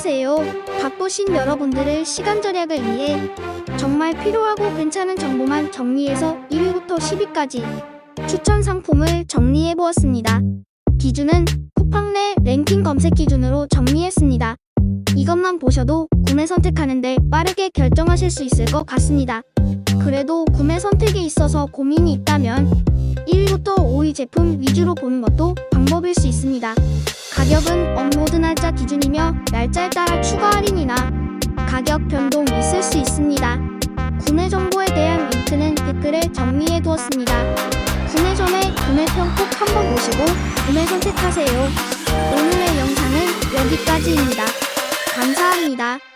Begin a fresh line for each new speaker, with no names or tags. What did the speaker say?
안녕하세요. 바쁘신 여러분들을 시간 절약을 위해 정말 필요하고 괜찮은 정보만 정리해서 1위부터 10위까지 추천 상품을 정리해 보았습니다. 기준은 쿠팡 내 랭킹 검색 기준으로 정리했습니다. 이것만 보셔도 구매 선택하는데 빠르게 결정하실 수 있을 것 같습니다. 그래도 구매 선택에 있어서 고민이 있다면 1위부터 5위 제품 위주로 보는 것도 방법일 수 있습니다. 가격은 업로드 날짜 기준이며 날짜에 따라 추가 할인이나 가격 변동 있을 수 있습니다. 구매 정보에 대한 링크는 댓글에 정리해 두었습니다. 구매 전에 구매평 꼭 한번 보시고 구매 선택하세요. 오늘의 영상은 여기까지입니다. 감사합니다.